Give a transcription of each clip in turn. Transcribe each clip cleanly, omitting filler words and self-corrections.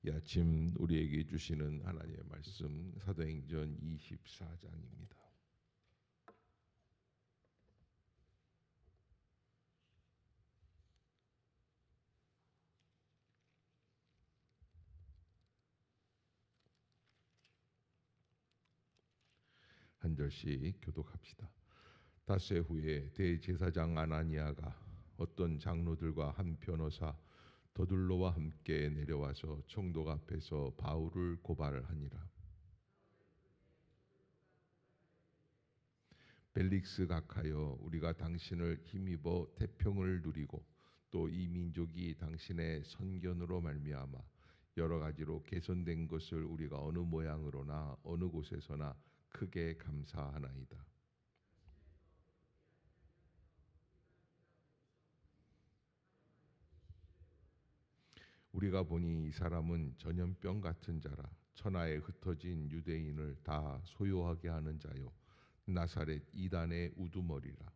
이 아침 우리에게 주시는 하나님의 말씀 사도행전 24장입니다. 한 절씩 교독합시다. 닷새 후에 대제사장 아나니아가 어떤 장로들과 한 변호사 더둘로와 함께 내려와서 총독 앞에서 바울을 고발하니라. 벨릭스 각하여, 우리가 당신을 힘입어 태평을 누리고 또 이 민족이 당신의 선견으로 말미암아 여러 가지로 개선된 것을 우리가 어느 모양으로나 어느 곳에서나 크게 감사하나이다. 우리가 보니 이 사람은 전염병 같은 자라 천하에 흩어진 유대인을 다 소요하게 하는 자요 나사렛 이단의 우두머리라.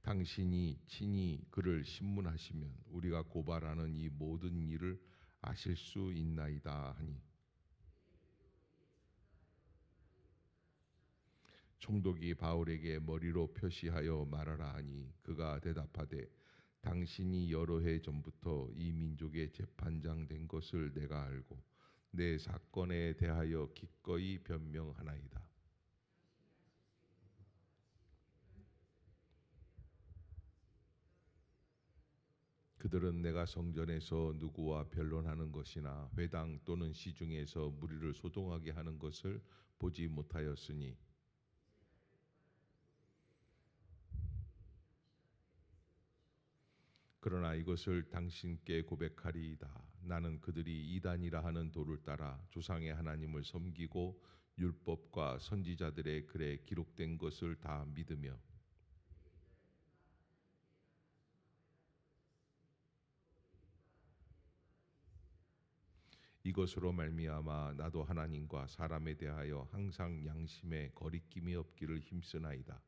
당신이 친히 그를 신문하시면 우리가 고발하는 이 모든 일을 아실 수 있나이다 하니, 총독이 바울에게 머리로 표시하여 말하라 하니 그가 대답하되, 당신이 여러 해 전부터 이 민족의 재판장 된 것을 내가 알고 내 사건에 대하여 기꺼이 변명하나이다. 그들은 내가 성전에서 누구와 변론하는 것이나 회당 또는 시중에서 무리를 소동하게 하는 것을 보지 못하였으니, 그러나 이것을 당신께 고백하리이다. 나는 그들이 이단이라 하는 도를 따라 조상의 하나님을 섬기고 율법과 선지자들의 글에 기록된 것을 다 믿으며, 이것으로 말미암아 나도 하나님과 사람에 대하여 항상 양심에 거리낌이 없기를 힘쓰나이다.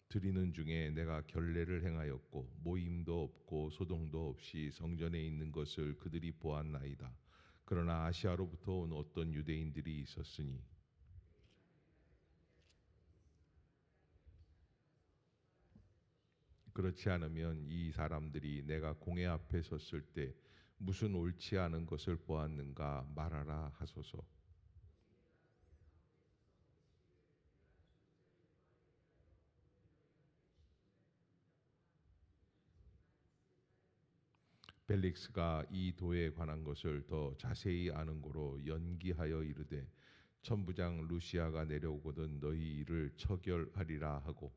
드리는 중에 내가 결례를 행하였고 모임도 없고 소동도 없이 성전에 있는 것을 그들이 보았나이다. 그러나 아시아로부터 온 어떤 유대인들이 있었으니, 그렇지 않으면 이 사람들이 내가 공회 앞에 섰을 때 무슨 옳지 않은 것을 보았는가 말하라 하소서. 벨릭스가 이 도에 관한 것을 더 자세히 아는 고로 연기하여 이르되, 천부장 루시아가 내려오거든 너희 일을 처결하리라 하고,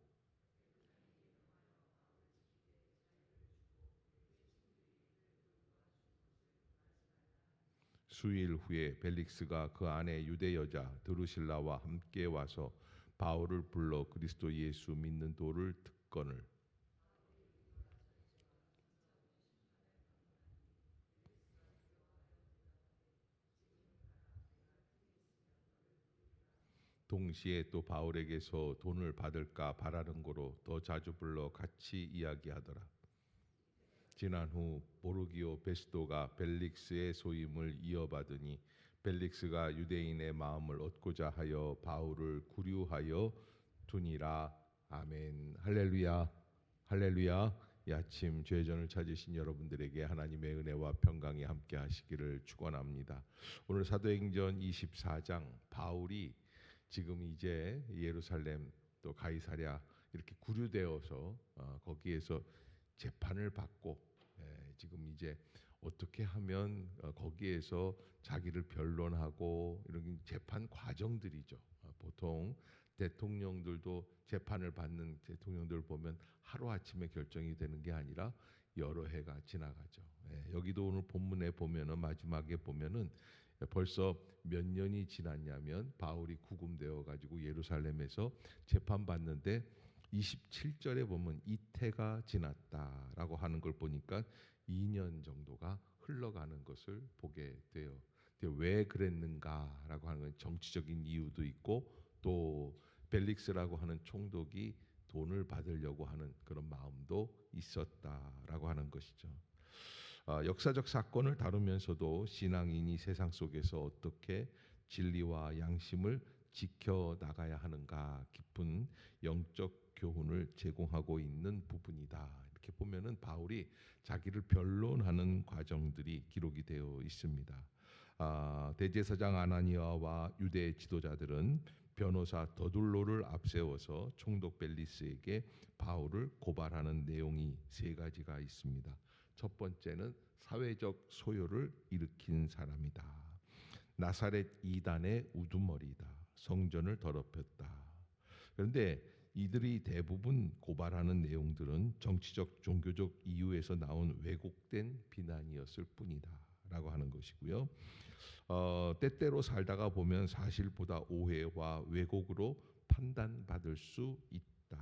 수일 후에 벨릭스가 그 안에 유대 여자 드루실라와 함께 와서 바울을 불러 그리스도 예수 믿는 도를 특건을, 동시에 또 바울에게서 돈을 받을까 바라는 고로 더 자주 불러 같이 이야기하더라. 지난 후 보르기오 베스도가 벨릭스의 소임을 이어받으니 벨릭스가 유대인의 마음을 얻고자 하여 바울을 구류하여 두니라. 아멘. 할렐루야. 할렐루야. 이 아침 죄전을 찾으신 여러분들에게 하나님의 은혜와 평강이 함께 하시기를 축원합니다. 오늘 사도행전 24장, 바울이 지금 이제 예루살렘 또 가이사랴 이렇게 구류되어서 거기에서 재판을 받고, 지금 이제 어떻게 하면 거기에서 자기를 변론하고 이런 재판 과정들이죠. 보통 대통령들도 재판을 받는 대통령들 보면 하루아침에 결정이 되는 게 아니라 여러 해가 지나가죠. 여기도 오늘 본문에 보면은 마지막에 보면은 벌써 몇 년이 지났냐면 바울이 구금되어 가지고 예루살렘에서 재판받는데 27절에 보면 이태가 지났다라고 하는 걸 보니까 2년 정도가 흘러가는 것을 보게 돼요. 왜 그랬는가라고 하는 건 정치적인 이유도 있고 또 벨릭스라고 하는 총독이 돈을 받으려고 하는 그런 마음도 있었다라고 하는 것이죠. 역사적 사건을 다루면서도 신앙인이 세상 속에서 어떻게 진리와 양심을 지켜 나가야 하는가 깊은 영적 교훈을 제공하고 있는 부분이다. 이렇게 보면은 바울이 자기를 변론하는 과정들이 기록이 되어 있습니다. 대제사장 아나니아와 유대 지도자들은 변호사 더둘로를 앞세워서 총독 벨리스에게 바울을 고발하는 내용이 세 가지가 있습니다. 첫 번째는 사회적 소요를 일으킨 사람이다. 나사렛 이단의 우두머리다. 성전을 더럽혔다. 그런데 이들이 대부분 고발하는 내용들은 정치적 종교적 이유에서 나온 왜곡된 비난이었을 뿐이다라고 하는 것이고요. 때때로 살다가 보면 사실보다 오해와 왜곡으로 판단받을 수 있다.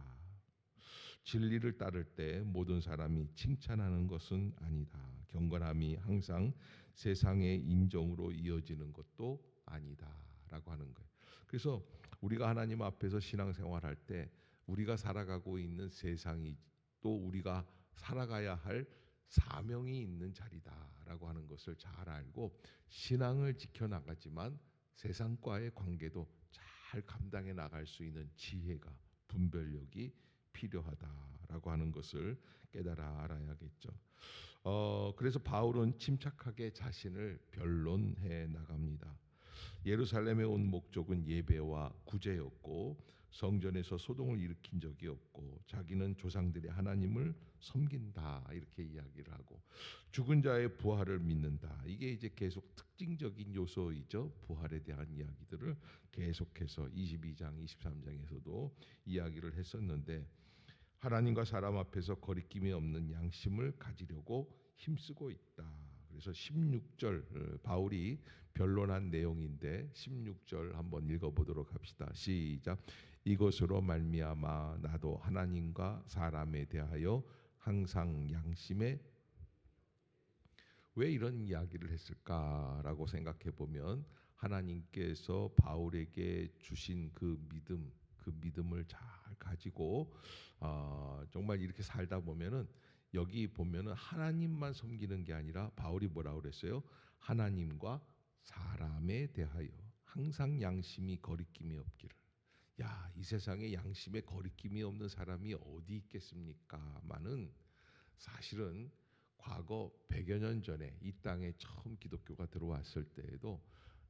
진리를 따를 때 모든 사람이 칭찬하는 것은 아니다. 경건함이 항상 세상의 인정으로 이어지는 것도 아니다라고 하는 거예요. 그래서 우리가 하나님 앞에서 신앙생활할 때 우리가 살아가고 있는 세상이 또 우리가 살아가야 할 사명이 있는 자리다라고 하는 것을 잘 알고 신앙을 지켜나가지만 세상과의 관계도 잘 감당해 나갈 수 있는 지혜가 분별력이 필요하다라고 하는 것을 깨달아 알아야겠죠. 그래서 바울은 침착하게 자신을 변론해 나갑니다. 예루살렘에 온 목적은 예배와 구제였고 성전에서 소동을 일으킨 적이 없고 자기는 조상들의 하나님을 섬긴다 이렇게 이야기를 하고 죽은 자의 부활을 믿는다. 이게 이제 계속 특징적인 요소이죠. 부활에 대한 이야기들을 계속해서 22장, 23장에서도 이야기를 했었는데 하나님과 사람 앞에서 거리낌이 없는 양심을 가지려고 힘쓰고 있다. 그래서 16절 바울이 변론한 내용인데 16절 한번 읽어보도록 합시다. 시작. 이것으로 말미암아 나도 하나님과 사람에 대하여 항상 양심에 왜 이런 이야기를 했을까라고 생각해 보면 하나님께서 바울에게 주신 그 믿음을 잘 가지고 정말 이렇게 살다 보면은 여기 보면은 하나님만 섬기는 게 아니라 바울이 뭐라고 그랬어요? 하나님과 사람에 대하여 항상 양심이 거리낌이 없기를. 야, 이 세상에 양심에 거리낌이 없는 사람이 어디 있겠습니까?만은 사실은 과거 100여 년 전에 이 땅에 처음 기독교가 들어왔을 때에도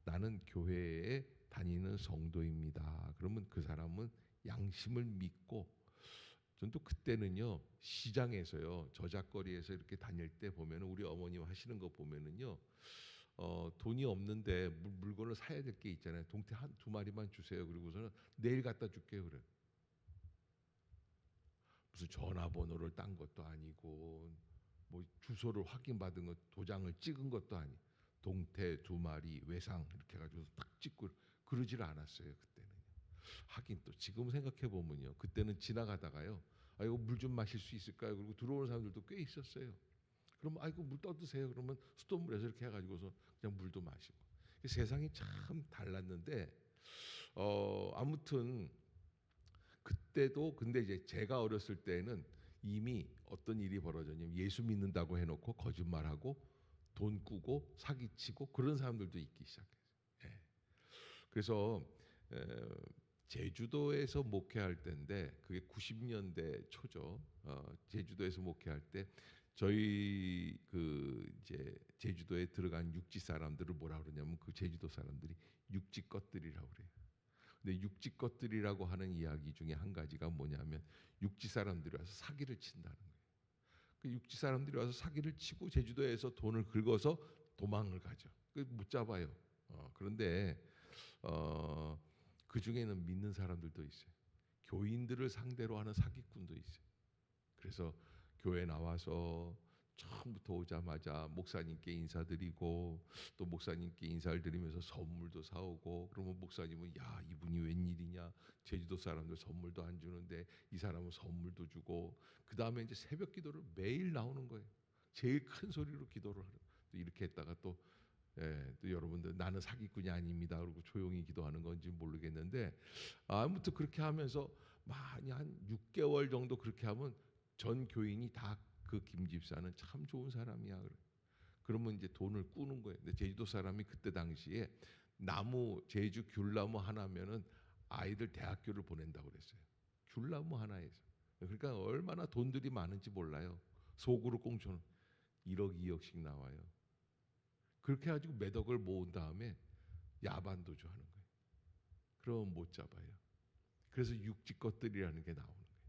나는 교회에 다니는 성도입니다. 그러면 그 사람은 양심을 믿고 전 또 그때는요 시장에서요 저작거리에서 이렇게 다닐 때 보면은 우리 어머님 하시는 거 보면은요 돈이 없는데 물건을 사야 될 게 있잖아요. 동태 한 두 마리만 주세요. 그리고서는 내일 갖다 줄게요. 그래. 무슨 전화번호를 딴 것도 아니고 뭐 주소를 확인받은 것 도장을 찍은 것도 아니. 동태 두 마리 외상 이렇게 해가지고 딱 찍고 그러질 않았어요. 그때는. 하긴 또 지금 생각해 보면요. 그때는 지나가다가요. 아 이거 물 좀 마실 수 있을까요? 그리고 들어오는 사람들도 꽤 있었어요. 그럼 아이고 물 떠드세요. 그러면 수돗물에서 이렇게 해가지고서 그냥 물도 마시고. 세상이 참 달랐는데 아무튼 그때도 근데 이제 제가 어렸을 때는 이미 어떤 일이 벌어졌냐면 예수 믿는다고 해놓고 거짓말하고 돈 꾸고 사기치고 그런 사람들도 있기 시작했어요. 예. 그래서 에, 제주도에서 목회할 때인데 그게 90년대 초죠. 제주도에서 목회할 때 저희 그 이제 제주도에 들어간 육지 사람들을 뭐라 그러냐면 그 제주도 사람들이 육지 것들이라고 그래요. 근데 육지 것들이라고 하는 이야기 중에 한 가지가 뭐냐면 육지 사람들이 와서 사기를 친다는 거예요. 그 육지 사람들이 와서 사기를 치고 제주도에서 돈을 긁어서 도망을 가죠. 못 잡아요. 그런데 그 중에는 믿는 사람들도 있어요. 교인들을 상대로 하는 사기꾼도 있어요. 그래서 교회 나와서 처음부터 오자마자 목사님께 인사드리고 또 목사님께 인사를 드리면서 선물도 사오고 그러면 목사님은 야 이분이 웬일이냐 제주도 사람들 선물도 안 주는데 이 사람은 선물도 주고 그 다음에 이제 새벽 기도를 매일 나오는 거예요. 제일 큰 소리로 기도를 하는 이렇게 했다가 또 예, 또 여러분들 나는 사기꾼이 아닙니다. 그리고 조용히 기도하는 건지 모르겠는데 아무튼 그렇게 하면서 많이 한 6개월 정도 그렇게 하면 전 교인이 다 그 김 집사는 참 좋은 사람이야. 그러면 이제 돈을 꾸는 거예요. 근데 제주도 사람이 그때 당시에 나무 제주 귤나무 하나면은 아이들 대학교를 보낸다고 그랬어요. 귤나무 하나에서. 그러니까 얼마나 돈들이 많은지 몰라요. 속으로 꽁쳐는 1억 2억씩 나와요. 그렇게 해가지고 몇 억을 모은 다음에 야반도주 하는 거예요. 그러면 못 잡아요. 그래서 육지 것들이라는 게 나오는 거예요.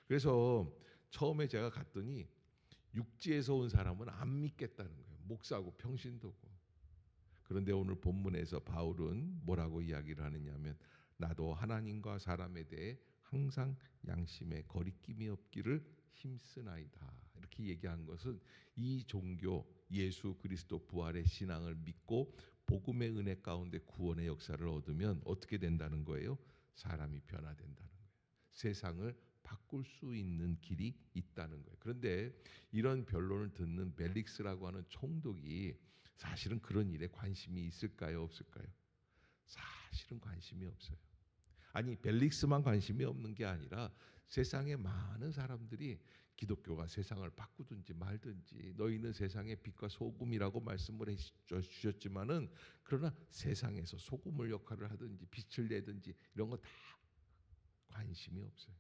그래서 처음에 제가 갔더니 육지에서 온 사람은 안 믿겠다는 거예요. 목사고 평신도고. 그런데 오늘 본문에서 바울은 뭐라고 이야기를 하느냐면 나도 하나님과 사람에 대해 항상 양심에 거리낌이 없기를 힘쓰나이다. 이렇게 얘기한 것은 이 종교 예수 그리스도 부활의 신앙을 믿고 복음의 은혜 가운데 구원의 역사를 얻으면 어떻게 된다는 거예요? 사람이 변화된다는 거예요. 세상을 바꿀 수 있는 길이 있다는 거예요. 그런데 이런 변론을 듣는 벨릭스라고 하는 총독이 사실은 그런 일에 관심이 있을까요? 없을까요? 사실은 관심이 없어요. 아니 벨릭스만 관심이 없는 게 아니라 세상의 많은 사람들이 기독교가 세상을 바꾸든지 말든지 너희는 세상의 빛과 소금이라고 말씀을 해주셨지만은 그러나 세상에서 소금을 역할을 하든지 빛을 내든지 이런 거 다 관심이 없어요.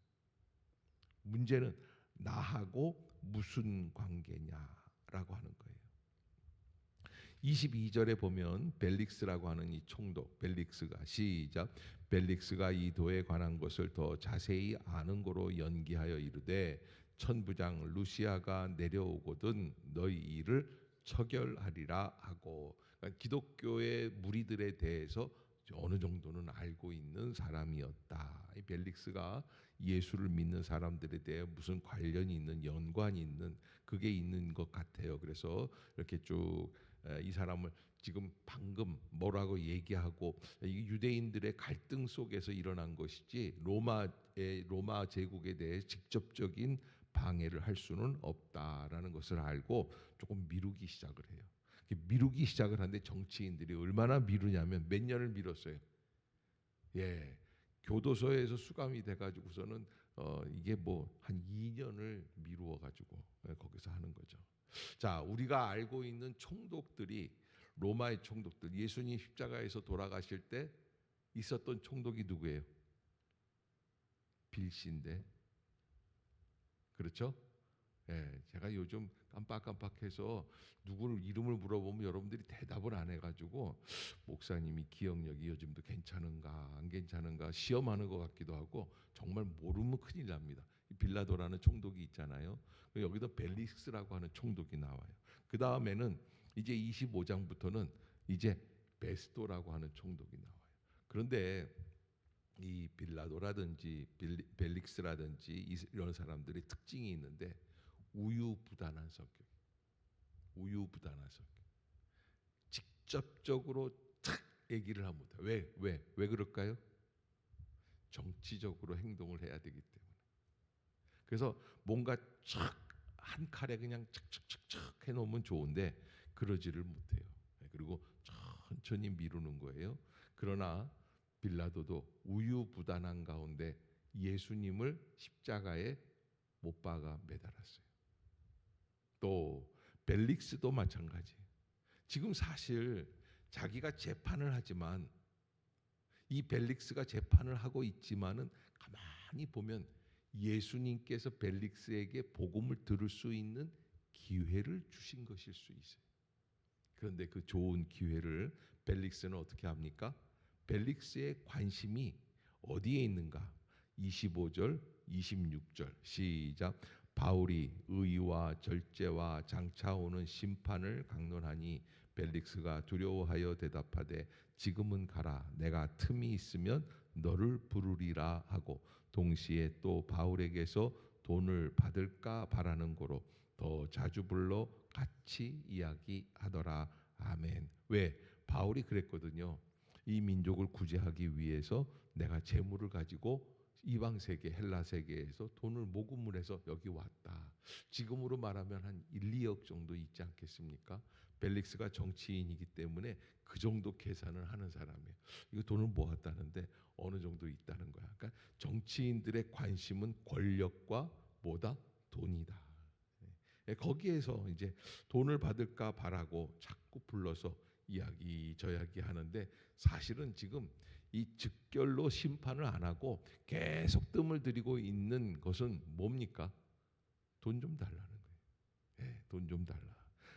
문제는 나하고 무슨 관계냐라고 하는 거예요. 22절에 보면 벨릭스라고 하는 이 총독 벨릭스가 시작 벨릭스가 이 도에 관한 것을 더 자세히 아는 거로 연기하여 이르되 천부장 루시아가 내려오거든 너희 일을 처결하리라 하고 그러니까 기독교의 무리들에 대해서 어느 정도는 알고 있는 사람이었다. 이 벨릭스가 예수를 믿는 사람들에 대해 무슨 관련이 있는 연관이 있는 그게 있는 것 같아요. 그래서 이렇게 쭉 이 사람을 지금 방금 뭐라고 얘기하고 이 유대인들의 갈등 속에서 일어난 것이지 로마 제국에 대해 직접적인 방해를 할 수는 없다라는 것을 알고 조금 미루기 시작을 해요. 미루기 시작을 하는데 정치인들이 얼마나 미루냐면 몇 년을 미뤘어요. 예, 교도소에서 수감이 돼가지고서는 이게 뭐 한 2년을 미루어 가지고 거기서 하는 거죠. 자, 우리가 알고 있는 총독들이 로마의 총독들, 예수님 십자가에서 돌아가실 때 있었던 총독이 누구예요? 빌시인데, 그렇죠? 예, 제가 요즘 깜빡깜빡해서 누구를 이름을 물어보면 여러분들이 대답을 안 해가지고 목사님이 기억력이 요즘도 괜찮은가 안 괜찮은가 시험하는 것 같기도 하고 정말 모르면 큰일 납니다. 이 빌라도라는 총독이 있잖아요. 여기도 벨릭스라고 하는 총독이 나와요. 그 다음에는 이제 25장부터는 이제 베스도라고 하는 총독이 나와요. 그런데 이 빌라도라든지 벨릭스라든지 이런 사람들이 특징이 있는데 우유부단한 성격, 우유부단한 성격. 직접적으로 탁 얘기를 하면 못해요. 왜 그럴까요? 정치적으로 행동을 해야 되기 때문에. 그래서 뭔가 한 칼에 그냥 착착착착 해놓으면 좋은데 그러지를 못해요. 그리고 천천히 미루는 거예요. 그러나 빌라도도 우유부단한 가운데 예수님을 십자가에 못 박아 매달았어요. 또 벨릭스도 마찬가지. 지금 사실 자기가 재판을 하지만 이 벨릭스가 재판을 하고 있지만은 가만히 보면 예수님께서 벨릭스에게 복음을 들을 수 있는 기회를 주신 것일 수 있어요. 그런데 그 좋은 기회를 벨릭스는 어떻게 합니까? 벨릭스의 관심이 어디에 있는가? 25절, 26절 시작. 바울이 의와 절제와 장차 오는 심판을 강론하니 벨릭스가 두려워하여 대답하되 지금은 가라 내가 틈이 있으면 너를 부르리라 하고 동시에 또 바울에게서 돈을 받을까 바라는 고로 더 자주 불러 같이 이야기하더라. 아멘. 왜? 바울이 그랬거든요. 이 민족을 구제하기 위해서 내가 재물을 가지고 이방 세계, 헬라 세계에서 돈을 모금을 해서 여기 왔다. 지금으로 말하면 한 1, 2억 정도 있지 않겠습니까? 벨릭스가 정치인이기 때문에 그 정도 계산을 하는 사람이에요. 이거 돈을 모았다는데 어느 정도 있다는 거야. 그러니까 정치인들의 관심은 권력과 뭐다? 돈이다. 거기에서 이제 돈을 받을까 바라고 자꾸 불러서 이야기 저 이야기 하는데, 사실은 지금 이 즉결로 심판을 안 하고 계속 뜸을 들이고 있는 것은 뭡니까? 돈 좀 달라는 거예요. 네, 돈 좀 달라.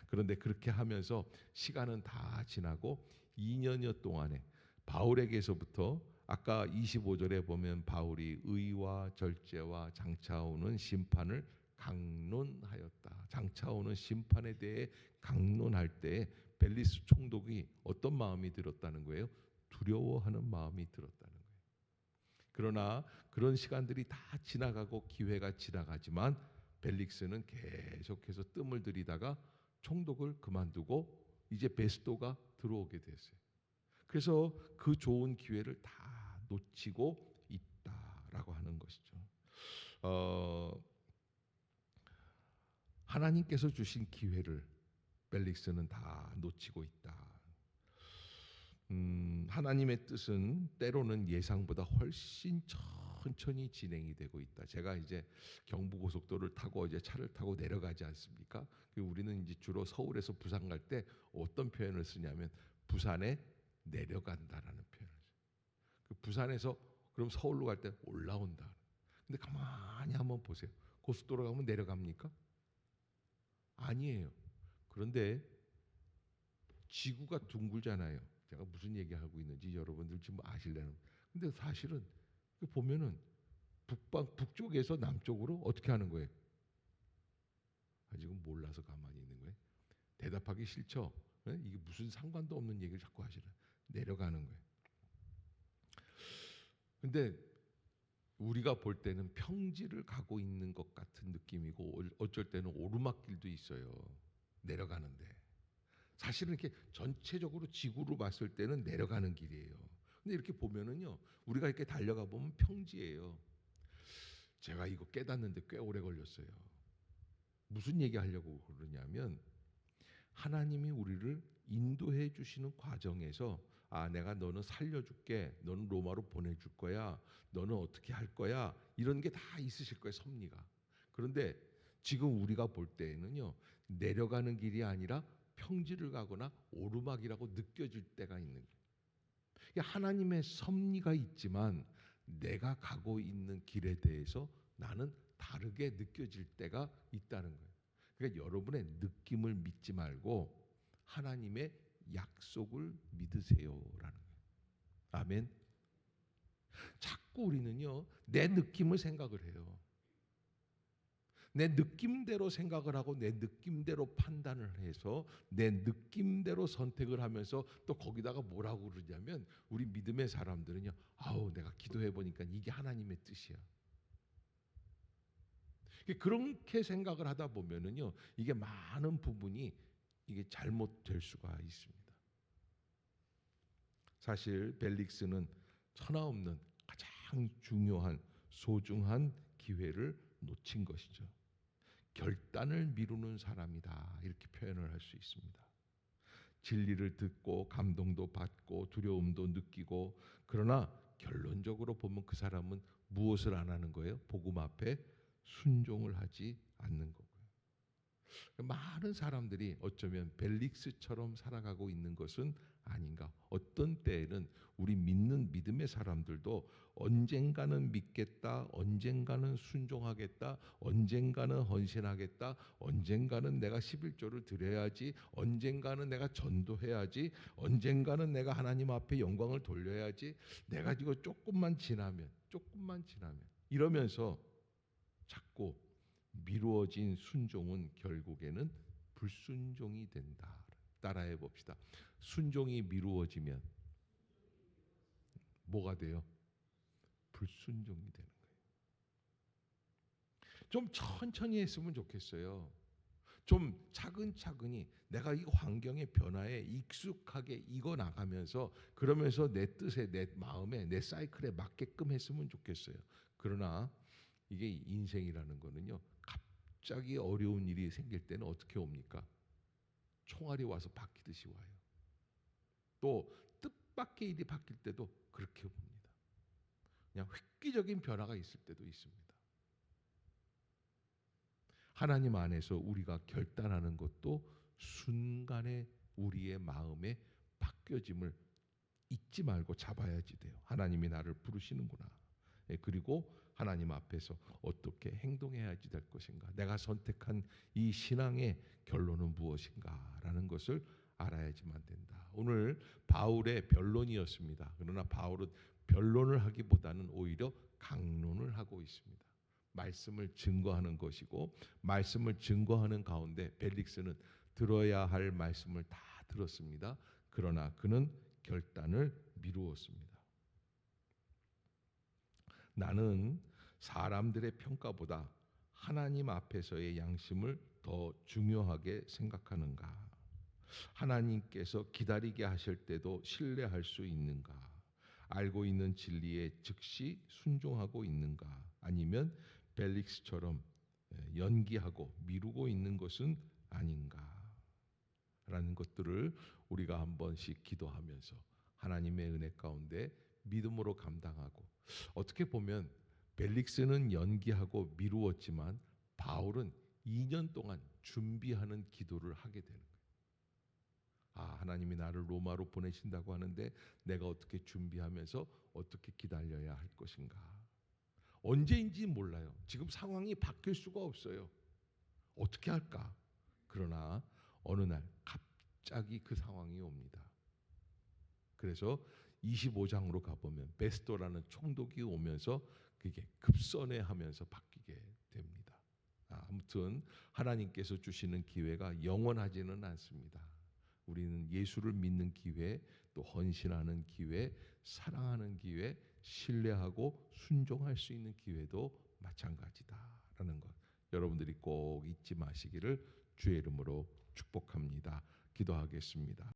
그런데 그렇게 하면서 시간은 다 지나고 2년여 동안에 바울에게서부터 아까 25절에 보면 바울이 의와 절제와 장차 오는 심판을 강론하였다. 장차 오는 심판에 대해 강론할 때 벨리스 총독이 어떤 마음이 들었다는 거예요? 두려워하는 마음이 들었다는 거예요. 그러나 그런 시간들이 다 지나가고 기회가 지나가지만 벨릭스는 계속해서 뜸을 들이다가 총독을 그만두고 이제 베스도가 들어오게 됐어요. 그래서 그 좋은 기회를 다 놓치고 있다라고 하는 것이죠. 하나님께서 주신 기회를 벨릭스는 다 놓치고 있다. 하나님의 뜻은 때로는 예상보다 훨씬 천천히 진행이 되고 있다. 제가 이제 경부고속도로를 타고 이제 차를 타고 내려가지 않습니까? 우리는 이제 주로 서울에서 부산 갈 때 어떤 표현을 쓰냐면 부산에 내려간다라는 표현을 써요. 그 부산에서 그럼 서울로 갈 때 올라온다. 근데 가만히 한번 보세요. 고속도로 가면 내려갑니까? 아니에요. 그런데 지구가 둥글잖아요. 제가 무슨 얘기하고 있는지 여러분들 지금 아실래나? 근데 사실은 보면은 북쪽에서 남쪽으로 어떻게 하는 거예요? 지금 몰라서 가만히 있는 거예요. 대답하기 싫죠? 네? 이게 무슨 상관도 없는 얘기를 자꾸 하시는. 내려가는 거예요. 근데 우리가 볼 때는 평지를 가고 있는 것 같은 느낌이고 어쩔 때는 오르막길도 있어요. 내려가는데. 사실은 이렇게 전체적으로 지구로 봤을 때는 내려가는 길이에요. 근데 이렇게 보면은요, 우리가 이렇게 달려가 보면 평지예요. 제가 이거 깨닫는데 꽤 오래 걸렸어요. 무슨 얘기 하려고 그러냐면 하나님이 우리를 인도해 주시는 과정에서 내가 너는 살려줄게, 너는 로마로 보내줄 거야, 너는 어떻게 할 거야, 이런 게 다 있으실 거예요, 섭리가. 그런데 지금 우리가 볼 때에는요, 내려가는 길이 아니라 평지를 가거나 오르막이라고 느껴질 때가 있는 거예요. 하나님의 섭리가 있지만 내가 가고 있는 길에 대해서 나는 다르게 느껴질 때가 있다는 거예요. 그러니까 여러분의 느낌을 믿지 말고 하나님의 약속을 믿으세요라는 거예요. 아멘. 자꾸 우리는요, 내 느낌을 생각을 해요. 내 느낌대로 생각을 하고 내 느낌대로 판단을 해서 내 느낌대로 선택을 하면서 또 거기다가 뭐라고 그러냐면 우리 믿음의 사람들은요, 내가 기도해 보니까 이게 하나님의 뜻이야. 그렇게 생각을 하다 보면은요, 이게 많은 부분이 이게 잘못될 수가 있습니다. 사실 벨릭스는 천하없는 가장 중요한 소중한 기회를 놓친 것이죠. 결단을 미루는 사람이다, 이렇게 표현을 할 수 있습니다. 진리를 듣고 감동도 받고 두려움도 느끼고, 그러나 결론적으로 보면 그 사람은 무엇을 안 하는 거예요? 복음 앞에 순종을 하지 않는 거고요. 많은 사람들이 어쩌면 벨릭스처럼 살아가고 있는 것은 아닌가. 어떤 때에는 우리 믿는 믿음의 사람들도 언젠가는 믿겠다, 언젠가는 순종하겠다, 언젠가는 헌신하겠다, 언젠가는 내가 11조를 드려야지, 언젠가는 내가 전도해야지, 언젠가는 내가 하나님 앞에 영광을 돌려야지, 내가 이거 조금만 지나면 이러면서 자꾸 미루어진 순종은 결국에는 불순종이 된다. 따라해 봅시다. 순종이 미루어지면 뭐가 돼요? 불순종이 되는 거예요. 좀 천천히 했으면 좋겠어요. 좀 차근차근히 내가 이 환경의 변화에 익숙하게 익어 나가면서, 그러면서 내 뜻에, 내 마음에, 내 사이클에 맞게끔 했으면 좋겠어요. 그러나 이게 인생이라는 거는요, 갑자기 어려운 일이 생길 때는 어떻게 옵니까? 총알이 와서 바뀌듯이 와요. 또 뜻밖의 일이 바뀔 때도 그렇게 옵니다. 그냥 획기적인 변화가 있을 때도 있습니다. 하나님 안에서 우리가 결단하는 것도 순간에 우리의 마음의 바뀌어짐을 잊지 말고 잡아야지 돼요. 하나님이 나를 부르시는구나. 그리고 하나님 앞에서 어떻게 행동해야지 될 것인가. 내가 선택한 이 신앙의 결론은 무엇인가라는 것을 알아야지만 된다. 오늘 바울의 변론이었습니다. 그러나 바울은 변론을 하기보다는 오히려 강론을 하고 있습니다. 말씀을 증거하는 것이고, 말씀을 증거하는 가운데 벨릭스는 들어야 할 말씀을 다 들었습니다. 그러나 그는 결단을 미루었습니다. 나는 사람들의 평가보다 하나님 앞에서의 양심을 더 중요하게 생각하는가? 하나님께서 기다리게 하실 때도 신뢰할 수 있는가? 알고 있는 진리에 즉시 순종하고 있는가? 아니면 벨릭스처럼 연기하고 미루고 있는 것은 아닌가? 라는 것들을 우리가 한 번씩 기도하면서 하나님의 은혜 가운데 믿음으로 감당하고, 어떻게 보면 벨릭스는 연기하고 미루었지만 바울은 2년 동안 준비하는 기도를 하게 되는 거예요. 하나님이 나를 로마로 보내신다고 하는데 내가 어떻게 준비하면서 어떻게 기다려야 할 것인가. 언제인지 몰라요. 지금 상황이 바뀔 수가 없어요. 어떻게 할까? 그러나 어느 날 갑자기 그 상황이 옵니다. 그래서 25장으로 가보면 베스도라는 총독이 오면서 그게 급선회하면서 바뀌게 됩니다. 아무튼 하나님께서 주시는 기회가 영원하지는 않습니다. 우리는 예수를 믿는 기회, 또 헌신하는 기회, 사랑하는 기회, 신뢰하고 순종할 수 있는 기회도 마찬가지다라는 것, 여러분들이 꼭 잊지 마시기를 주의 이름으로 축복합니다. 기도하겠습니다.